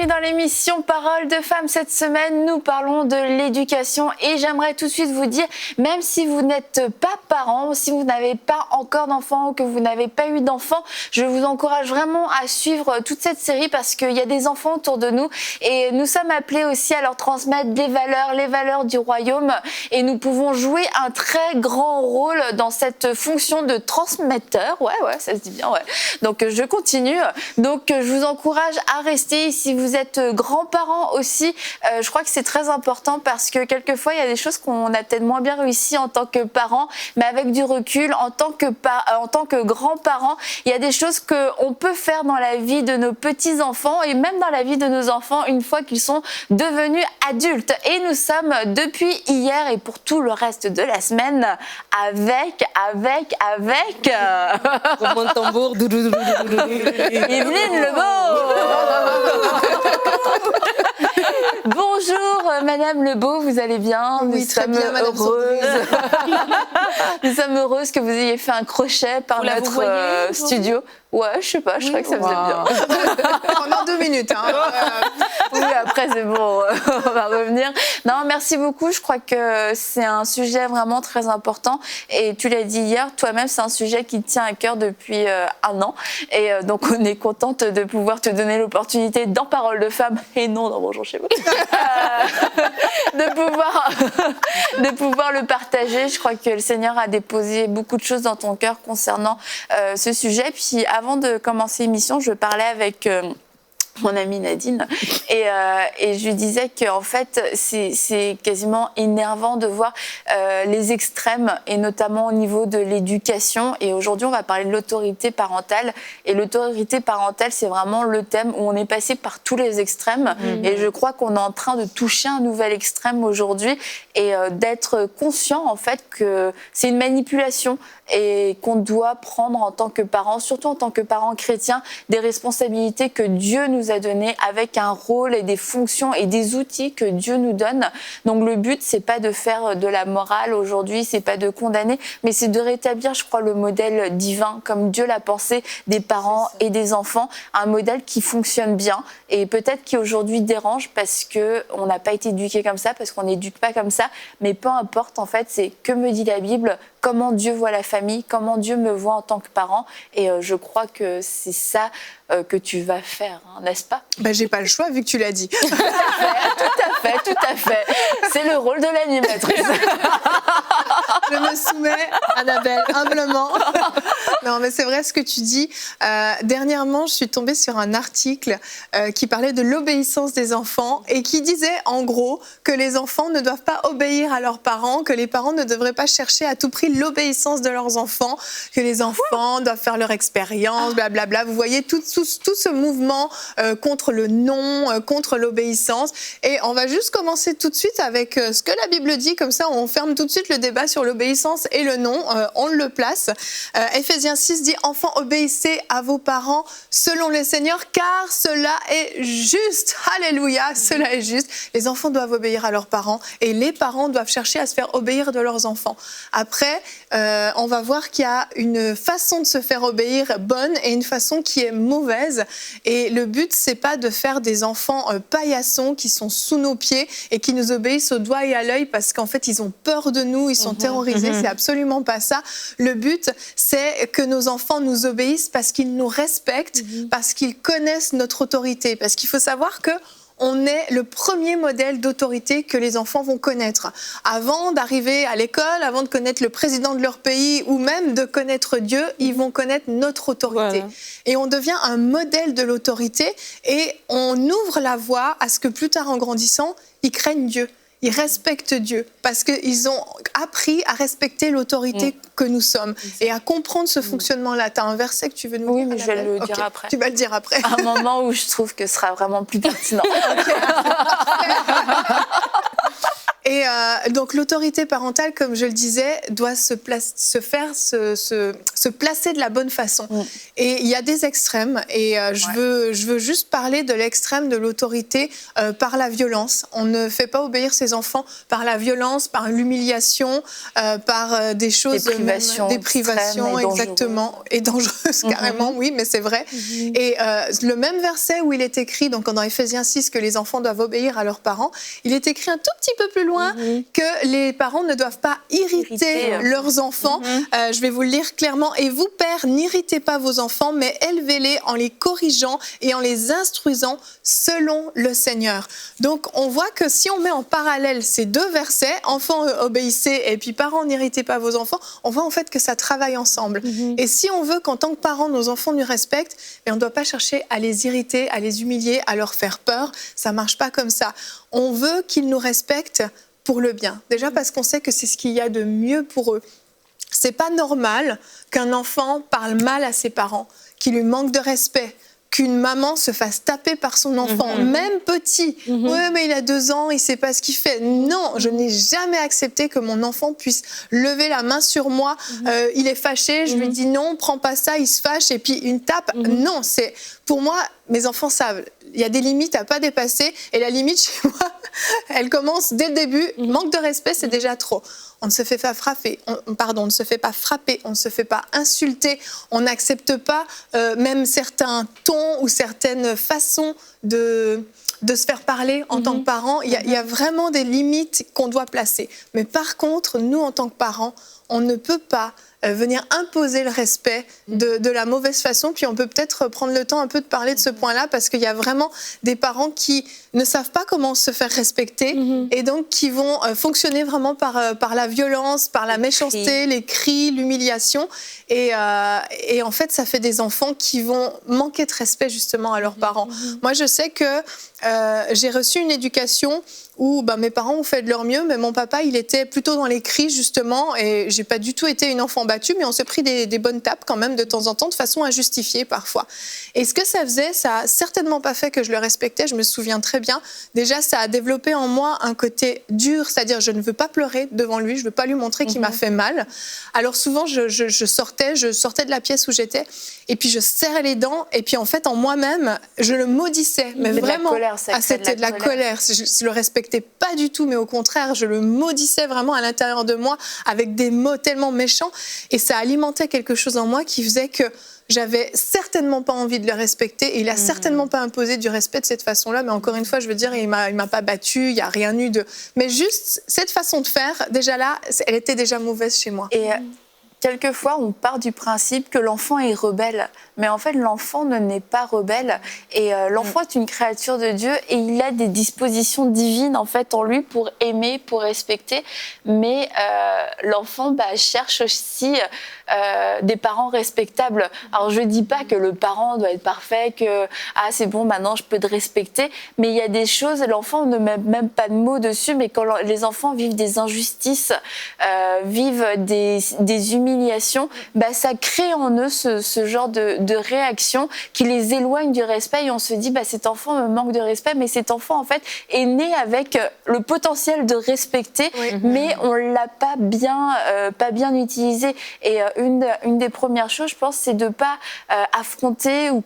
dans l'émission Parole de Femmes. Cette semaine, nous parlons de l'éducation et j'aimerais tout de suite vous dire, même si vous n'êtes pas parent, si vous n'avez pas encore d'enfants ou que vous n'avez pas eu d'enfants, je vous encourage vraiment à suivre toute cette série parce qu'il y a des enfants autour de nous et nous sommes appelés aussi à leur transmettre les valeurs du royaume et nous pouvons jouer un très grand rôle dans cette fonction de transmetteur. Ouais, ça se dit bien, ouais. Donc, je continue. Donc, je vous encourage à rester. Si vous êtes grands-parents aussi, je crois que c'est très important parce que quelquefois, il y a des choses qu'on a peut-être moins bien réussi en tant que parents, mais avec du recul, en tant que grands-parents, il y a des choses qu'on peut faire dans la vie de nos petits-enfants et même dans la vie de nos enfants une fois qu'ils sont devenus adultes. Et nous sommes depuis hier et pour tout le reste de la semaine avec Roulement de tambour. Evelyne Lebeau. Bonjour Madame Lebeau, vous allez bien? Oui, très bien, Madame Heureuses. Nous sommes heureuses que vous ayez fait un crochet par notre studio. Ouais, je sais pas, je crois que ça faisait bien. Pendant 2 minutes. Oui, après c'est bon, on va revenir. Non, merci beaucoup, je crois que c'est un sujet vraiment très important. Et tu l'as dit hier, toi-même, c'est un sujet qui te tient à cœur depuis 1 an. Et donc on est contente de pouvoir te donner l'opportunité dans Parole de Femmes, et non dans Bonjour chez vous, de pouvoir le partager. Je crois que le Seigneur a déposé beaucoup de choses dans ton cœur concernant ce sujet. Puis avant de commencer l'émission, je parlais avec mon amie Nadine et je lui disais qu'en fait c'est quasiment énervant de voir les extrêmes et notamment au niveau de l'éducation. Et aujourd'hui on va parler de l'autorité parentale et l'autorité parentale c'est vraiment le thème où on est passé par tous les extrêmes et je crois qu'on est en train de toucher un nouvel extrême aujourd'hui et d'être conscient en fait que c'est une manipulation et qu'on doit prendre en tant que parents, surtout en tant que parents chrétiens, des responsabilités que Dieu nous a données avec un rôle et des fonctions et des outils que Dieu nous donne. Donc le but, c'est pas de faire de la morale aujourd'hui, c'est pas de condamner, mais c'est de rétablir, je crois, le modèle divin comme Dieu l'a pensé des parents et des enfants, un modèle qui fonctionne bien et peut-être qui aujourd'hui dérange parce que on n'a pas été éduqué comme ça, parce qu'on n'éduque pas comme ça, mais peu importe en fait, c'est que me dit la Bible, comment Dieu voit la famille, comment Dieu me voit en tant que parent. Et je crois que c'est ça que tu vas faire, hein, n'est-ce pas? J'ai pas le choix vu que tu l'as dit. Tout à fait. C'est le rôle de l'animatrice. Je me soumets, Annabelle, humblement. Non, mais c'est vrai ce que tu dis. Dernièrement, je suis tombée sur un article qui parlait de l'obéissance des enfants et qui disait en gros que les enfants ne doivent pas obéir à leurs parents, que les parents ne devraient pas chercher à tout prix l'obéissance de leurs enfants, que les enfants doivent faire leur expérience, blablabla. Vous voyez tout ce mouvement contre le non, contre l'obéissance. Et on va juste commencer tout de suite avec ce que la Bible dit, comme ça on ferme tout de suite le débat sur l'obéissance et le non, on le place. Ephésiens 6 dit « Enfants, obéissez à vos parents selon le Seigneur, car cela est juste. » Alléluia, cela est juste. Les enfants doivent obéir à leurs parents et les parents doivent chercher à se faire obéir de leurs enfants. Après, on va voir qu'il y a une façon de se faire obéir bonne et une façon qui est mauvaise. Et le but, c'est pas de faire des enfants paillassons qui sont sous nos pieds et qui nous obéissent au doigt et à l'œil parce qu'en fait, ils ont peur de nous, ils sont terrorisés. C'est absolument pas ça. Le but, c'est que nos enfants nous obéissent parce qu'ils nous respectent, parce qu'ils connaissent notre autorité. Parce qu'il faut savoir que on est le premier modèle d'autorité que les enfants vont connaître. Avant d'arriver à l'école, avant de connaître le président de leur pays ou même de connaître Dieu, ils vont connaître notre autorité. Voilà. Et on devient un modèle de l'autorité et on ouvre la voie à ce que plus tard en grandissant, ils craignent Dieu. Ils respectent Dieu parce qu'ils ont appris à respecter l'autorité que nous sommes et à comprendre ce fonctionnement-là. Tu as un verset que tu veux nous dire? Oui, mais je vais le dire après. Tu vas le dire après. À un moment où je trouve que ce sera vraiment plus pertinent. Et donc l'autorité parentale, comme je le disais, doit se placer de la bonne façon. Et il y a des extrêmes, et je veux juste parler de l'extrême de l'autorité par la violence. On ne fait pas obéir ses enfants par la violence, par l'humiliation, par des choses... Des privations exactement. Et dangereuses, carrément, oui, mais c'est vrai. Et le même verset où il est écrit, donc dans Éphésiens 6, que les enfants doivent obéir à leurs parents, il est écrit un tout petit peu plus loin que les parents ne doivent pas irriter leurs enfants. Je vais vous le lire clairement. « Et vous, pères, n'irritez pas vos enfants, mais élevez-les en les corrigeant et en les instruisant selon le Seigneur. » Donc, on voit que si on met en parallèle ces deux versets, « Enfants, obéissez » et puis « Parents, n'irritez pas vos enfants », on voit en fait que ça travaille ensemble. Et si on veut qu'en tant que parents, nos enfants nous respectent, on ne doit pas chercher à les irriter, à les humilier, à leur faire peur. Ça ne marche pas comme ça. On veut qu'ils nous respectent pour le bien. Déjà parce qu'on sait que c'est ce qu'il y a de mieux pour eux. C'est pas normal qu'un enfant parle mal à ses parents, qu'il lui manque de respect, qu'une maman se fasse taper par son enfant, même petit. Ouais, mais il a 2 ans, il sait pas ce qu'il fait. Non, je n'ai jamais accepté que mon enfant puisse lever la main sur moi. Il est fâché, je lui dis non, prends pas ça, il se fâche et puis une tape. Non, c'est pour moi, mes enfants savent. Il y a des limites à pas dépasser et la limite chez moi, elle commence dès le début. Manque de respect, c'est déjà trop. On ne se fait pas frapper, on ne se fait pas frapper, on ne se fait pas insulter, on n'accepte pas même certains tons ou certaines façons de se faire parler en tant que parent. Il y a vraiment des limites qu'on doit placer. Mais par contre, nous, en tant que parents, on ne peut pas venir imposer le respect de la mauvaise façon. Puis on peut peut-être prendre le temps un peu de parler de ce point-là, parce qu'il y a vraiment des parents qui ne savent pas comment se faire respecter et donc qui vont fonctionner vraiment par la violence, par la méchanceté, les cris, l'humiliation. Et en fait, ça fait des enfants qui vont manquer de respect justement à leurs parents. Moi, je sais que j'ai reçu une éducation où mes parents ont fait de leur mieux, mais mon papa, il était plutôt dans les cris, justement, et j'ai pas du tout été une enfant battue, mais on s'est pris des bonnes tapes quand même de temps en temps, de façon injustifiée parfois. Et ce que ça faisait, ça a certainement pas fait que je le respectais, je me souviens très bien. Déjà, ça a développé en moi un côté dur, c'est-à-dire je ne veux pas pleurer devant lui, je veux pas lui montrer qu'il m'a fait mal. Alors souvent, je sortais de la pièce où j'étais, et puis je serrais les dents, et puis en fait, en moi-même, je le maudissais, mais vraiment, c'était de la colère. Je le respectais pas du tout, mais au contraire, je le maudissais vraiment à l'intérieur de moi avec des mots tellement méchants, et ça alimentait quelque chose en moi qui faisait que j'avais certainement pas envie de le respecter, et il a certainement pas imposé du respect de cette façon-là, mais encore une fois, je veux dire, il m'a pas battue, il y a rien eu de... Mais juste cette façon de faire, déjà là, elle était déjà mauvaise chez moi. Et quelquefois, on part du principe que l'enfant est rebelle. Mais en fait, l'enfant ne naît pas rebelle. Et l'enfant est une créature de Dieu et il a des dispositions divines en fait en lui pour aimer, pour respecter. Mais l'enfant cherche aussi des parents respectables. Alors, je ne dis pas que le parent doit être parfait, que c'est bon, maintenant je peux te respecter. Mais il y a des choses, l'enfant ne met même pas de mots dessus, mais quand les enfants vivent des injustices, vivent des humiliations, ça crée en eux ce genre de réaction qui les éloigne du respect, et on se dit cet enfant me manque de respect, mais cet enfant en fait est né avec le potentiel de respecter, mais on l'a pas bien utilisé. Et une des premières choses, je pense, c'est de pas affronter ou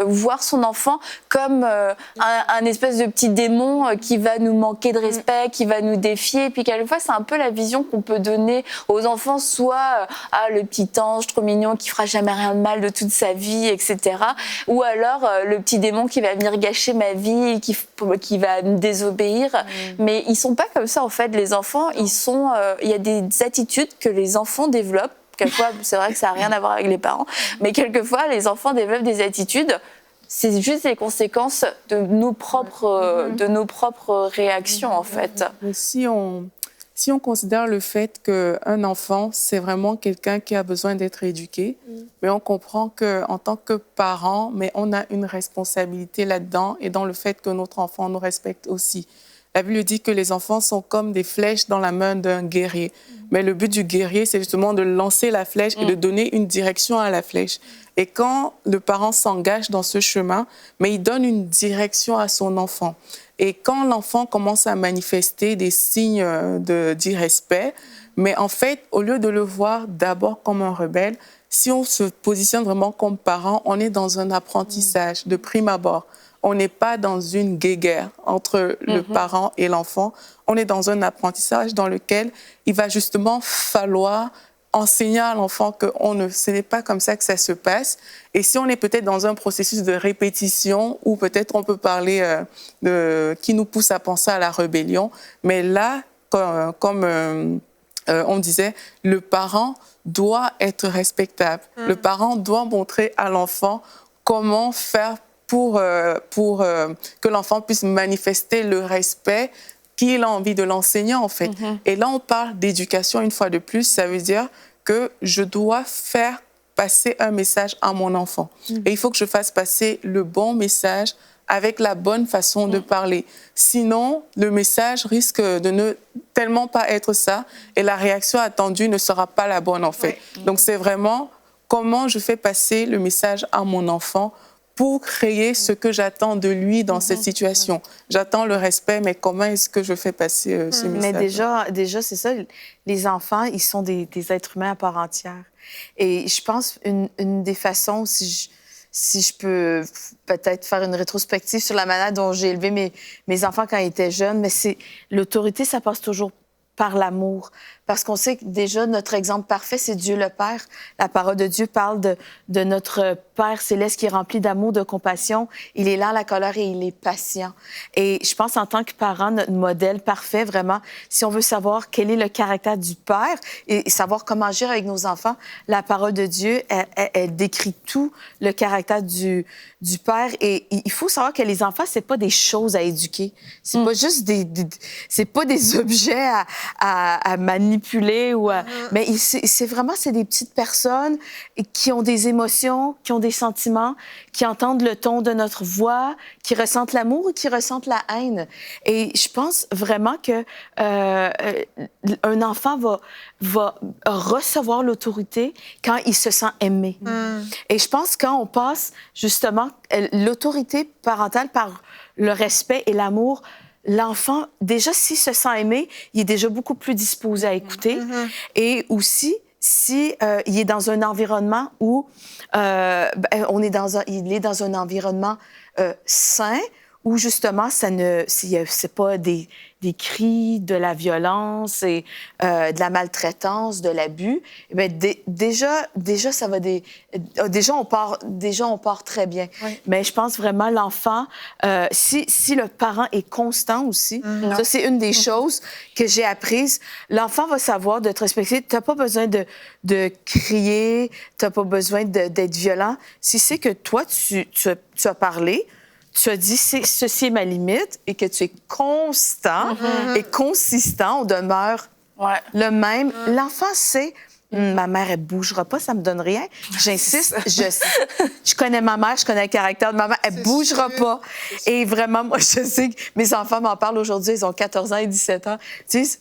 voir son enfant comme un espèce de petit démon qui va nous manquer de respect, qui va nous défier. Et puis quelquefois, c'est un peu la vision qu'on peut donner aux enfants, soit le petit ange trop mignon qui fera jamais rien de mal de toute sa vie, etc. Ou alors le petit démon qui va venir gâcher ma vie et qui va me désobéir. Mais ils sont pas comme ça en fait. Les enfants, il y a des attitudes que les enfants développent. Quelquefois, c'est vrai que ça n'a rien à voir avec les parents, mais quelquefois, les enfants développent des attitudes. C'est juste les conséquences de nos propres réactions, en fait. Mais si on considère le fait qu'un enfant, c'est vraiment quelqu'un qui a besoin d'être éduqué, mais on comprend qu'en tant que parent, mais on a une responsabilité là-dedans et dans le fait que notre enfant nous respecte aussi. La Bible dit que les enfants sont comme des flèches dans la main d'un guerrier. Mais le but du guerrier, c'est justement de lancer la flèche et de donner une direction à la flèche. Et quand le parent s'engage dans ce chemin, mais il donne une direction à son enfant. Et quand l'enfant commence à manifester des signes d'irrespect, mais en fait, au lieu de le voir d'abord comme un rebelle, si on se positionne vraiment comme parent, on est dans un apprentissage de prime abord. On n'est pas dans une guéguerre entre le parent et l'enfant. On est dans un apprentissage dans lequel il va justement falloir enseigner à l'enfant que ce n'est pas comme ça que ça se passe. Et si on est peut-être dans un processus de répétition, ou peut-être on peut parler qui nous pousse à penser à la rébellion, mais là, comme on disait, le parent doit être respectable. Le parent doit montrer à l'enfant comment faire pour que l'enfant puisse manifester le respect qu'il a envie de l'enseignant, en fait. Et là, on parle d'éducation, une fois de plus, ça veut dire que je dois faire passer un message à mon enfant. Et il faut que je fasse passer le bon message avec la bonne façon de parler. Sinon, le message risque de ne tellement pas être ça et la réaction attendue ne sera pas la bonne, en fait. Donc, c'est vraiment comment je fais passer le message à mon enfant pour créer ce que j'attends de lui dans cette situation. J'attends le respect, mais comment est-ce que je fais passer ce message? Mais déjà c'est ça, les enfants, ils sont des êtres humains à part entière. Et je pense une des façons, si je peux peut-être faire une rétrospective sur la manière dont j'ai élevé mes enfants quand ils étaient jeunes, mais c'est l'autorité, ça passe toujours par l'amour. Parce qu'on sait que déjà, notre exemple parfait, c'est Dieu le Père. La parole de Dieu parle de notre Père céleste qui est rempli d'amour, de compassion. Il est lent à la colère et il est patient. Et je pense, en tant que parent, notre modèle parfait, vraiment, si on veut savoir quel est le caractère du Père et savoir comment agir avec nos enfants, la parole de Dieu, elle décrit tout le caractère du Père. Et il faut savoir que les enfants, c'est pas des choses à éduquer. C'est pas juste c'est pas des objets à manipuler ou mais c'est vraiment des petites personnes qui ont des émotions, qui ont des sentiments, qui entendent le ton de notre voix, qui ressentent l'amour ou qui ressentent la haine. Et je pense vraiment que un enfant va recevoir l'autorité quand il se sent aimé. Et je pense quand on passe justement l'autorité parentale par le respect et l'amour, l'enfant, déjà, s'il se sent aimé, il est déjà beaucoup plus disposé à écouter. Et aussi, si il est dans un environnement où il est dans un environnement sain, où justement, c'est pas des cris, de la violence et de la maltraitance, de l'abus. Bien, déjà, ça va déjà on part très bien. Oui. Mais je pense vraiment l'enfant, si le parent est constant aussi, ça c'est une des choses que j'ai apprises. L'enfant va savoir de te respecter. T'as pas besoin de crier, t'as pas besoin d'être violent. Si c'est que toi tu as parlé, tu as dit ceci est ma limite et que tu es constant et consistant, on demeure le même. L'enfant sait, ma mère, elle bougera pas, ça me donne rien. J'insiste, je connais ma mère, je connais le caractère de ma mère, elle bougera pas. Et vraiment, moi, je sais que mes enfants m'en parlent aujourd'hui, ils ont 14 ans et 17 ans. Ils disent,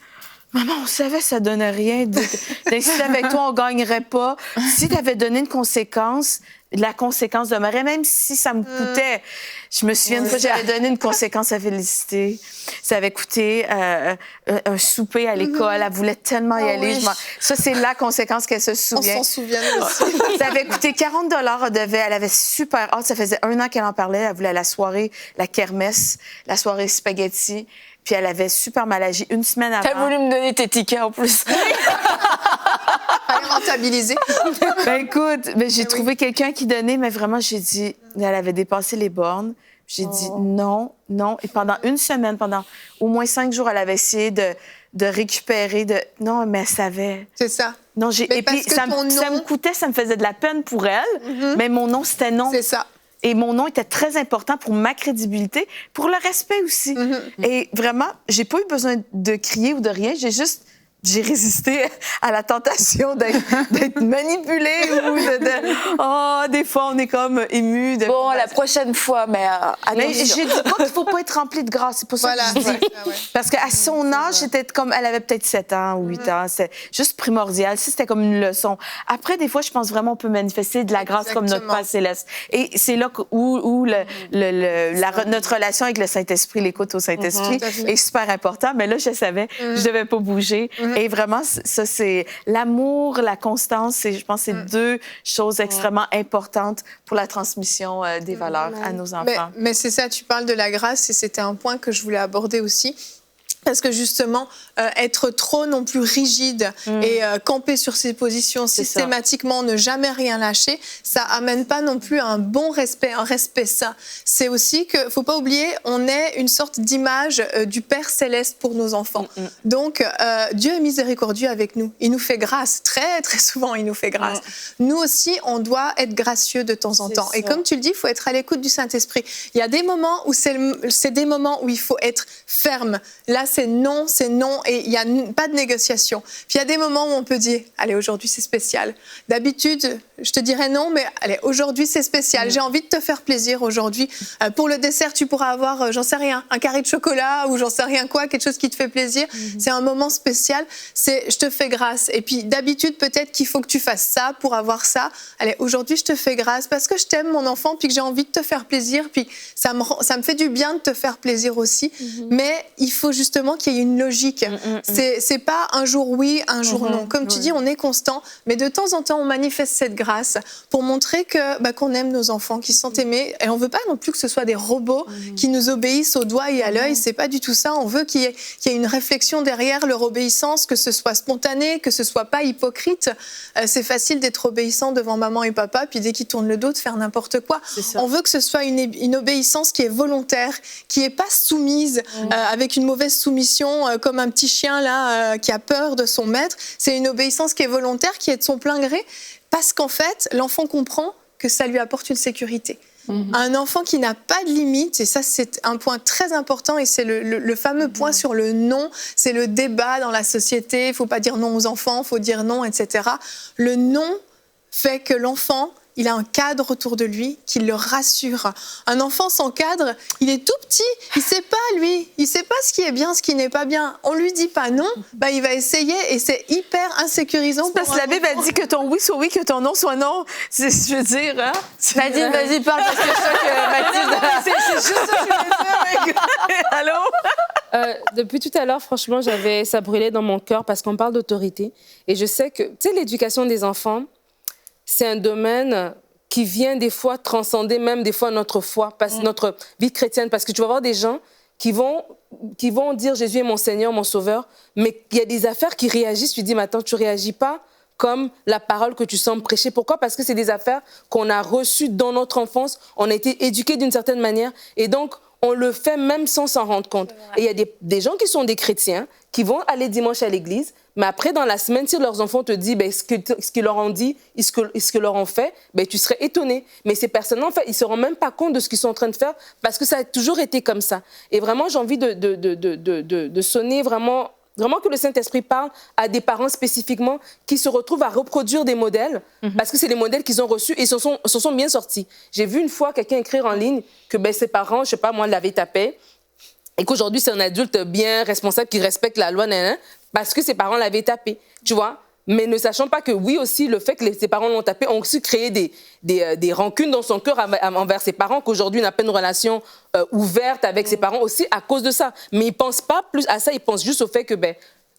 maman, on savait que ça donnait rien. D'insister avec toi, on gagnerait pas. Si tu avais donné une conséquence, la conséquence demeurait, même si ça me coûtait. Je me souviens une fois, j'avais donné une conséquence à Félicité. Ça avait coûté un souper à l'école. Elle voulait tellement y aller. Ça, c'est la conséquence qu'elle se souvient. On s'en souvient aussi. Ça avait coûté 40 $. Elle avait super hâte. Ça faisait 1 an qu'elle en parlait. Elle voulait la soirée, la kermesse, la soirée spaghetti. Puis elle avait super mal agi 1 semaine avant. T'as voulu me donner tes tickets en plus. Fallait rentabiliser. Ben écoute, j'ai trouvé quelqu'un qui donnait, mais vraiment, j'ai dit, elle avait dépassé les bornes. J'ai dit non. Et pendant 1 semaine, pendant au moins 5 jours, elle avait essayé de récupérer. Non, mais elle savait. C'est ça. Non, et puis, ça me coûtait, ça me faisait de la peine pour elle, mais mon nom, c'était non. C'est ça. Et mon nom était très important pour ma crédibilité, pour le respect aussi. Et vraiment, j'ai pas eu besoin de crier ou de rien. J'ai juste j'ai résisté à la tentation d'être manipulée ou des fois on est comme ému. Bon, la prochaine fois, mais Mais attention. je dis pas qu'il faut pas être rempli de grâce, c'est pour ça que je dis. Parce qu'à son âge, c'était comme, elle avait peut-être 7 ans ou 8 ans, c'était juste primordial, si c'était comme une leçon. Après, des fois, je pense vraiment on peut manifester de la grâce comme notre Père céleste. Et c'est là où notre relation avec le Saint-Esprit, l'écoute au Saint-Esprit est super important. Mais là, je savais, je devais pas bouger. Et vraiment, ça, c'est l'amour, la constance, je pense que c'est deux choses extrêmement importantes pour la transmission des valeurs à nos enfants. Mais c'est ça, tu parles de la grâce et c'était un point que je voulais aborder aussi. Parce que justement, être trop non plus rigide et camper sur ses positions systématiquement, ne jamais rien lâcher, ça amène pas non plus un bon respect, un respect sain. C'est aussi que, faut pas oublier, on est une sorte d'image du Père Céleste pour nos enfants. Donc, Dieu est miséricordieux avec nous. Il nous fait grâce. Très, très souvent, il nous fait grâce. Nous aussi, on doit être gracieux de temps en temps. Et comme tu le dis, il faut être à l'écoute du Saint-Esprit. Il y a des moments où c'est des moments où il faut être ferme. Là, c'est non, et il n'y a pas de négociation. Puis il y a des moments où on peut dire, allez, aujourd'hui c'est spécial. D'habitude, je te dirais non, mais allez, aujourd'hui c'est spécial. J'ai envie de te faire plaisir aujourd'hui. Pour le dessert, tu pourras avoir, j'en sais rien, un carré de chocolat ou j'en sais rien quoi, quelque chose qui te fait plaisir. C'est un moment spécial. C'est, je te fais grâce. Et puis d'habitude, peut-être qu'il faut que tu fasses ça pour avoir ça. Allez, aujourd'hui, je te fais grâce parce que je t'aime, mon enfant, puis que j'ai envie de te faire plaisir. Puis ça me fait du bien de te faire plaisir aussi. Mais il faut justement qu'il y ait une logique. C'est pas un jour oui, un jour non. Comme tu dis, on est constant, mais de temps en temps, on manifeste cette grâce pour montrer qu'on aime nos enfants, qu'ils se sentent aimés. Et on veut pas non plus que ce soit des robots qui nous obéissent au doigt et à l'œil. C'est pas du tout ça. On veut qu'il y ait une réflexion derrière leur obéissance, que ce soit spontané, que ce soit pas hypocrite. C'est facile d'être obéissant devant maman et papa, puis dès qu'ils tournent le dos, de faire n'importe quoi. On veut que ce soit une obéissance qui est volontaire, qui est pas soumise avec une mauvaise soumission comme un petit chien là qui a peur de son maître. C'est une obéissance qui est volontaire, qui est de son plein gré, parce qu'en fait, l'enfant comprend que ça lui apporte une sécurité. Un enfant qui n'a pas de limite, et ça c'est un point très important, et c'est le fameux point sur le non, c'est le débat dans la société, il ne faut pas dire non aux enfants, il faut dire non, etc. Le non fait que l'enfant, il a un cadre autour de lui qui le rassure. Un enfant sans cadre, il est tout petit, il sait pas lui, il sait pas ce qui est bien, ce qui n'est pas bien. On lui dit pas non, il va essayer et c'est hyper insécurisant. Parce que la Bible a dit que ton oui soit oui, que ton non soit non. Je veux dire, hein? Mathilde, vas-y, parle parce que je sens que Mathilde... C'est juste ça que je voulais dire. Allô? Depuis tout à l'heure, franchement, ça brûlait dans mon cœur parce qu'on parle d'autorité. Et je sais que, tu sais, l'éducation des enfants, c'est un domaine qui vient des fois transcender même des fois notre foi, notre vie chrétienne. Parce que tu vas voir des gens qui vont dire Jésus est mon Seigneur, mon Sauveur, mais il y a des affaires qui réagissent. Tu te dis, mais attends, tu ne réagis pas comme la parole que tu sembles prêcher. Pourquoi? Parce que c'est des affaires qu'on a reçues dans notre enfance. On a été éduqués d'une certaine manière. Et donc, on le fait même sans s'en rendre compte. Et il y a des gens qui sont des chrétiens, qui vont aller dimanche à l'église, mais après, dans la semaine, si leurs enfants te disent ce qu'ils leur ont dit, ce qu'ils leur ont fait, tu serais étonné. Mais ces personnes-là, en fait, ils ne se rendent même pas compte de ce qu'ils sont en train de faire parce que ça a toujours été comme ça. Et vraiment, j'ai envie de sonner vraiment que le Saint-Esprit parle à des parents spécifiquement qui se retrouvent à reproduire des modèles parce que c'est les modèles qu'ils ont reçus et se sont bien sortis. J'ai vu une fois quelqu'un écrire en ligne que ses parents, je ne sais pas moi, l'avaient tapé et qu'aujourd'hui, c'est un adulte bien responsable qui respecte la loi, parce que ses parents l'avaient tapé, tu vois. Mais ne sachant pas que oui aussi, le fait que ses parents l'ont tapé ont aussi créé des rancunes dans son cœur envers ses parents, qu'aujourd'hui il n'a pas une relation ouverte avec ses parents aussi à cause de ça. Mais il ne pense pas plus à ça, il pense juste au fait que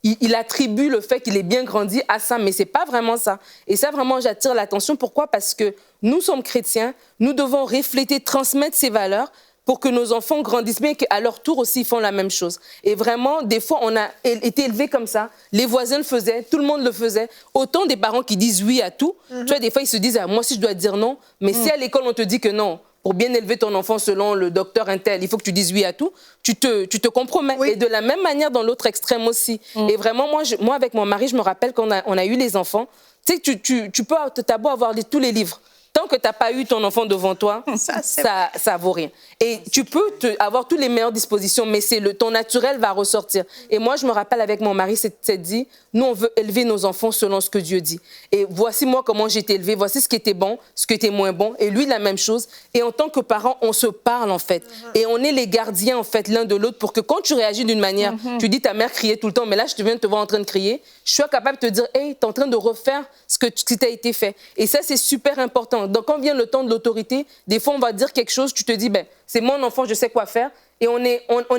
il attribue le fait qu'il est bien grandi à ça, mais ce n'est pas vraiment ça. Et ça, vraiment, j'attire l'attention. Pourquoi? Parce que nous sommes chrétiens, nous devons refléter, transmettre ces valeurs pour que nos enfants grandissent bien et qu'à leur tour aussi, ils font la même chose. Et vraiment, des fois, on a été élevés comme ça. Les voisins le faisaient, tout le monde le faisait. Autant des parents qui disent oui à tout. Tu vois, des fois, ils se disent, moi aussi, je dois dire non. Mais si à l'école, on te dit que non, pour bien élever ton enfant selon le docteur Intel, il faut que tu dises oui à tout, tu te compromets. Oui. Et de la même manière, dans l'autre extrême aussi. Et vraiment, moi, avec mon mari, je me rappelle qu'on a eu les enfants. Tu sais, t'as beau avoir tous les livres. tant que tu n'as pas eu ton enfant devant toi, ça vaut rien. Et tu peux avoir toutes les meilleures dispositions, mais ton naturel va ressortir. Et moi, je me rappelle avec mon mari, c'est dit, nous, on veut élever nos enfants selon ce que Dieu dit. Et voici moi comment j'ai été élevée, voici ce qui était bon, ce qui était moins bon. Et lui, la même chose. Et en tant que parents, on se parle, en fait. Et on est les gardiens, en fait, l'un de l'autre, pour que quand tu réagis d'une manière, tu dis ta mère criait tout le temps, mais là, je viens de te voir en train de crier, je suis capable de te dire, hey, tu es en train de refaire ce qui t'a été fait. Et ça, c'est super important. Donc, quand vient le temps de l'autorité, des fois, on va dire quelque chose, tu te dis, ben, c'est mon enfant, je sais quoi faire. Et on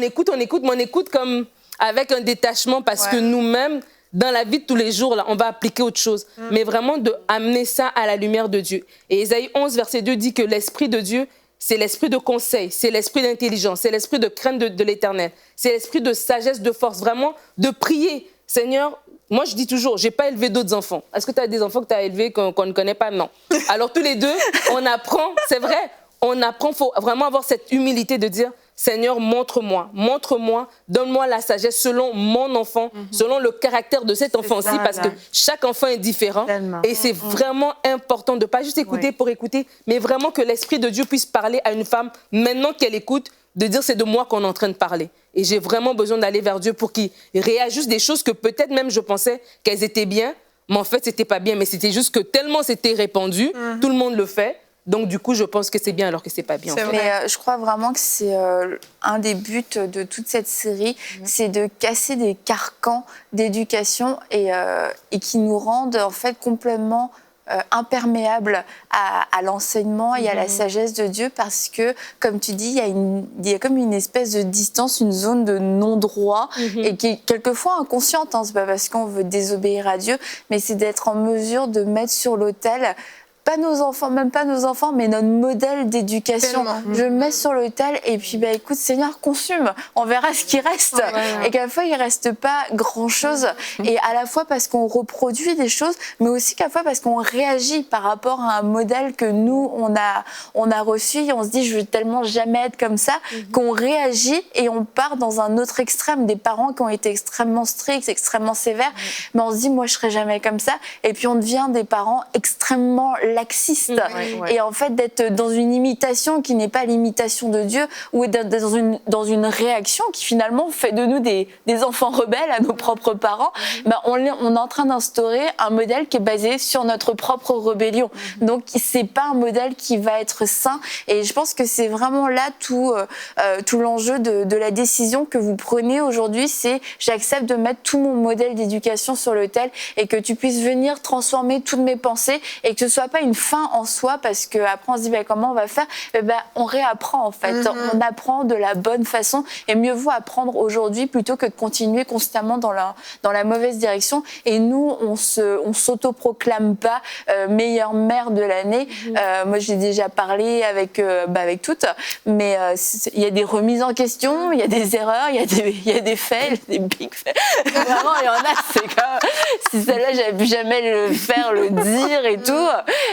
écoute, mais on écoute comme avec un détachement parce que nous-mêmes, dans la vie de tous les jours, là, on va appliquer autre chose. Mais vraiment, d'amener ça à la lumière de Dieu. Et Ésaïe 11, verset 2 dit que l'Esprit de Dieu, c'est l'esprit de conseil, c'est l'esprit d'intelligence, c'est l'esprit de crainte de l'Éternel, c'est l'esprit de sagesse, de force, vraiment de prier. Seigneur, moi je dis toujours, je n'ai pas élevé d'autres enfants. Est-ce que tu as des enfants que tu as élevés qu'on ne connaît pas? Non. Alors tous les deux, on apprend, c'est vrai, on apprend, il faut vraiment avoir cette humilité de dire, Seigneur, montre-moi, donne-moi la sagesse selon mon enfant, selon le caractère de cet enfant aussi, parce que chaque enfant est différent. Tellement. Et c'est vraiment important de ne pas juste écouter pour écouter, mais vraiment que l'Esprit de Dieu puisse parler à une femme, maintenant qu'elle écoute, de dire c'est de moi qu'on est en train de parler. Et j'ai vraiment besoin d'aller vers Dieu pour qu'il réajuste des choses que peut-être même je pensais qu'elles étaient bien, mais en fait, c'était pas bien. Mais c'était juste que tellement c'était répandu, tout le monde le fait. Donc, du coup, je pense que c'est bien alors que c'est pas bien. Mais je crois vraiment que c'est un des buts de toute cette série, c'est de casser des carcans d'éducation et qui nous rendent en fait complètement imperméables à l'enseignement et à la sagesse de Dieu parce que, comme tu dis, il y a comme une espèce de distance, une zone de non-droit et qui est quelquefois inconsciente. Hein, c'est pas parce qu'on veut désobéir à Dieu, mais c'est d'être en mesure de mettre sur l'autel pas nos enfants, même pas nos enfants, mais notre modèle d'éducation. Je le mets sur l'autel et puis, bah, écoute, Seigneur, consume. On verra ce qui reste. Et quelquefois, il reste pas grand-chose. Et à la fois parce qu'on reproduit des choses, mais aussi quelquefois parce qu'on réagit par rapport à un modèle que nous, on a reçu. Et on se dit, je veux tellement jamais être comme ça, qu'on réagit et on part dans un autre extrême. Des parents qui ont été extrêmement stricts, extrêmement sévères. Mais on se dit, moi, je serai jamais comme ça. Et puis, on devient des parents extrêmement laxiste et en fait d'être dans une imitation qui n'est pas l'imitation de Dieu ou d'être dans une réaction qui finalement fait de nous des enfants rebelles à nos propres parents. Ben, on est en train d'instaurer un modèle qui est basé sur notre propre rébellion. Donc c'est pas un modèle qui va être sain et je pense que c'est vraiment là tout l'enjeu de la décision que vous prenez aujourd'hui, c'est j'accepte de mettre tout mon modèle d'éducation sur l'autel et que tu puisses venir transformer toutes mes pensées et que ce soit pas une fin en soi parce qu'après on se dit ben, comment on va faire, ben, on réapprend en fait, on apprend de la bonne façon et mieux vaut apprendre aujourd'hui plutôt que de continuer constamment dans la mauvaise direction et nous on s'autoproclame pas meilleure mère de l'année. Moi j'ai déjà parlé avec toutes, mais il y a des remises en question, il y a des erreurs, il y a des fails, des big fails. Vraiment il y en a, c'est comme si celle-là j'avais pu jamais le faire, le dire et tout.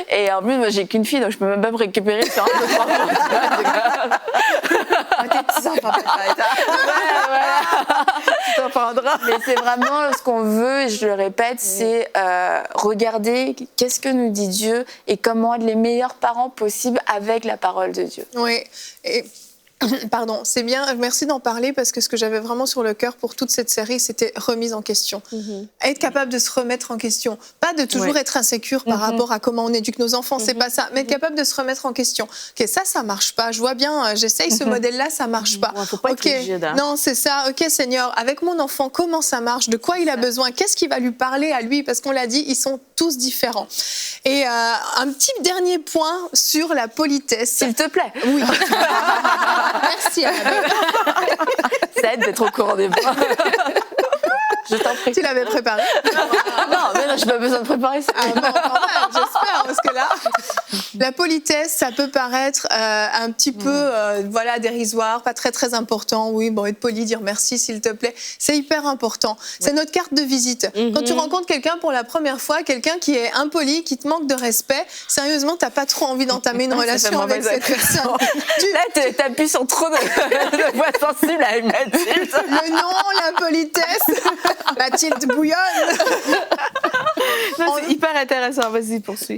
Et en plus, moi, j'ai qu'une fille, donc je peux même pas me récupérer sur un peu trois mois. Tes petits-enfants, peut-être. Tu t'en prendras. Mais c'est vraiment ce qu'on veut, et je le répète, c'est regarder qu'est-ce que nous dit Dieu et comment être les meilleurs parents possibles avec la parole de Dieu. Oui, et... Pardon, c'est bien, merci d'en parler parce que ce que j'avais vraiment sur le cœur pour toute cette série, c'était remise en question. Être capable de se remettre en question. Pas de toujours être insécure par rapport à comment on éduque nos enfants, c'est pas ça, mais être capable de se remettre en question. Ok, ça marche pas, je vois bien, j'essaye ce modèle-là, ça marche pas. Faut pas être rigide, hein. Non, c'est ça, ok Seigneur, avec mon enfant, comment ça marche, de quoi il a besoin, qu'est-ce qui va lui parler à lui, parce qu'on l'a dit, ils sont tous différents. Et un petit dernier point sur la politesse. S'il te plaît. Oui. Merci Annabelle. Ça aide d'être au courant des points. Je t'en prie. Tu l'avais préparé? Non, mais non, j'ai pas besoin de préparer ça. Ah bon, quand même, j'espère, parce que là, la politesse, ça peut paraître un petit peu, voilà, dérisoire, pas très très important. Oui, bon, être poli, dire merci, s'il te plaît, c'est hyper important. C'est notre carte de visite. Quand tu rencontres quelqu'un pour la première fois, quelqu'un qui est impoli, qui te manque de respect, sérieusement, t'as pas trop envie d'entamer une relation avec cette personne. Là, t'appuies sur trop de voix sensibles avec Mathilde. Le nom, la politesse. Mathilde bouillonne. Non, c'est hyper intéressant. Vas-y, poursuis.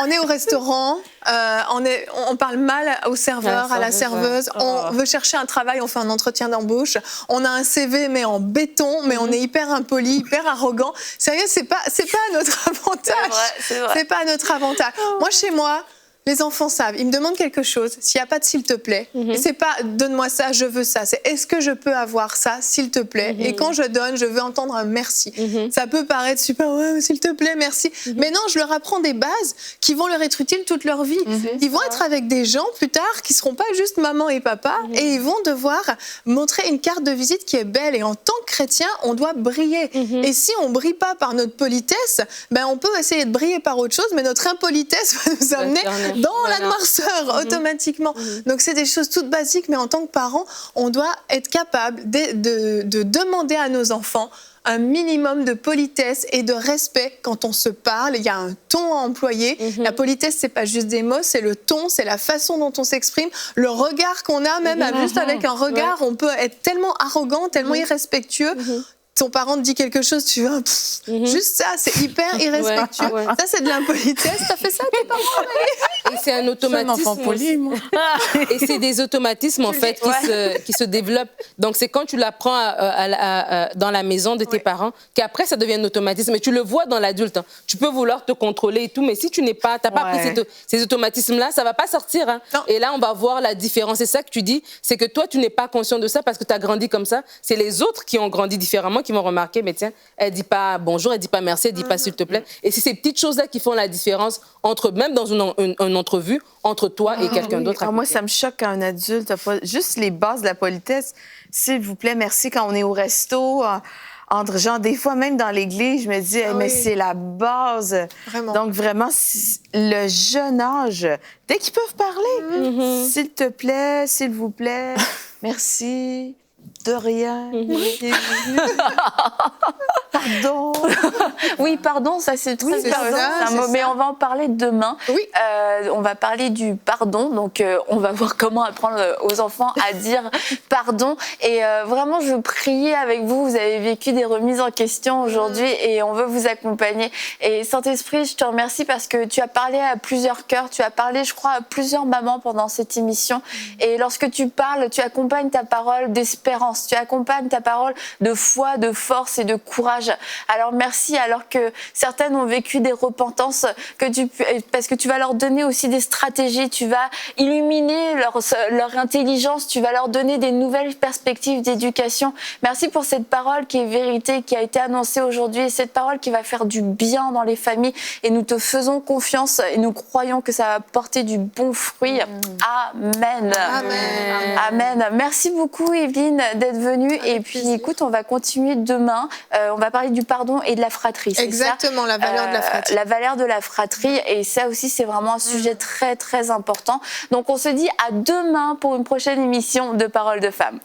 On est au restaurant, on parle mal au serveur, à la serveuse, on veut chercher un travail, on fait un entretien d'embauche, on a un CV mais en béton, mais on est hyper impoli, hyper arrogant. Sérieux, c'est pas à notre avantage. C'est vrai. C'est pas à notre avantage. Moi, chez moi, les enfants savent, ils me demandent quelque chose, s'il n'y a pas de s'il te plaît, et c'est pas donne-moi ça, je veux ça, c'est est-ce que je peux avoir ça, s'il te plaît, et quand je donne, je veux entendre un merci. Ça peut paraître super, ouais, mais s'il te plaît, merci, mais non, je leur apprends des bases qui vont leur être utiles toute leur vie. Ils vont être avec des gens plus tard qui seront pas juste maman et papa, et ils vont devoir montrer une carte de visite qui est belle, et en tant que chrétien, on doit briller. Et si on brille pas par notre politesse, ben on peut essayer de briller par autre chose, mais notre impolitesse va nous amener dans la noirceur automatiquement. Donc c'est des choses toutes basiques, mais en tant que parents, on doit être capable de demander à nos enfants un minimum de politesse et de respect quand on se parle. Il y a un ton à employer. La politesse, c'est pas juste des mots, c'est le ton, c'est la façon dont on s'exprime, le regard qu'on a, même juste avec un regard, on peut être tellement arrogant, tellement irrespectueux. Ton parent te dit quelque chose, tu vas... Juste ça, c'est hyper irrespectueux. Ça, c'est de l'impolitesse. T'as fait ça, tes parents? Et c'est un automatisme. C'est un enfant poli, moi. Et c'est des automatismes, en fait, qui se développent. Donc, c'est quand tu l'apprends dans la maison de tes parents qu'après, ça devient un automatisme. Et tu le vois dans l'adulte. Hein. Tu peux vouloir te contrôler et tout, mais si tu n'as pas appris ces automatismes-là, ça ne va pas sortir. Hein. Et là, on va voir la différence. C'est ça que tu dis, c'est que toi, tu n'es pas conscient de ça parce que tu as grandi comme ça. C'est les autres qui ont grandi différemment qui vont remarquer, mais tiens, elle dit pas bonjour, elle dit pas merci, elle dit pas s'il te plaît. Et c'est ces petites choses-là qui font la différence entre, même dans une entrevue, entre toi et quelqu'un d'autre. Alors moi, ça me choque quand un adulte n'a pas juste les bases de la politesse. S'il vous plaît, merci, quand on est au resto, entre gens, des fois même dans l'église, je me dis, mais c'est la base. Vraiment. Donc vraiment, le jeune âge, dès qu'ils peuvent parler, s'il te plaît, s'il vous plaît, merci. De rien. Pardon. Oui, pardon, ça c'est très important. Mais on va en parler demain. Oui. On va parler du pardon. Donc, on va voir comment apprendre aux enfants à dire pardon. Et vraiment, je veux prier avec vous. Vous avez vécu des remises en question aujourd'hui et on veut vous accompagner. Et Saint-Esprit, je te remercie parce que tu as parlé à plusieurs cœurs. Tu as parlé, je crois, à plusieurs mamans pendant cette émission. Et lorsque tu parles, tu accompagnes ta parole d'espérance. Tu accompagnes ta parole de foi, de force et de courage. Alors merci, alors que certaines ont vécu des repentances, parce que tu vas leur donner aussi des stratégies, tu vas illuminer leur intelligence, tu vas leur donner des nouvelles perspectives d'éducation. Merci pour cette parole qui est vérité, qui a été annoncée aujourd'hui, et cette parole qui va faire du bien dans les familles. Et nous te faisons confiance et nous croyons que ça va porter du bon fruit. Amen. Amen. Amen. Merci beaucoup, Evelyne, d'être venue. Avec et puis, plaisir. écoute, on va continuer demain. On va parler du pardon et de la fratrie. Exactement, la valeur de la fratrie. La valeur de la fratrie. Et ça aussi, c'est vraiment un sujet très, très important. Donc, on se dit à demain pour une prochaine émission de Paroles de Femmes.